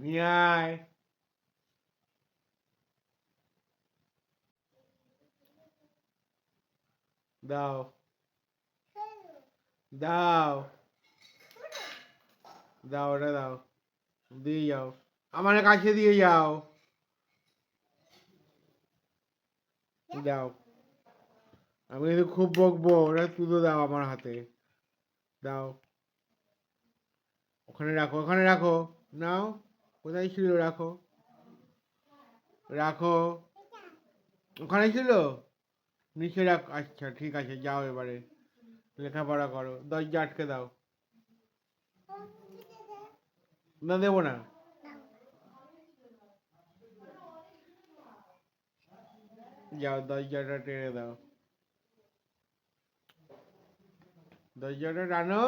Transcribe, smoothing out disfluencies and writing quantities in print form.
নিয়ে আয়। দাও দাও দাও, ওটা দাও, দিয়ে যাও, আমার কাছে দিয়ে যাও। দাও, আমি কিন্তু খুব বকবো, ওটা তুলে দাও আমার হাতে। দাও, ওখানে রাখো, ওখানে রাখো। নাও, কোথায় ছিল, রাখো, রাখো, ওখানে ছিল, নিচে রাখ। আচ্ছা ঠিক আছে, যাও এবারে লেখাপড়া করো, দরজা আটকে দাও। না, দেবো না। যাও, দরজাটা টেনে দাও, দরজাটা টানো।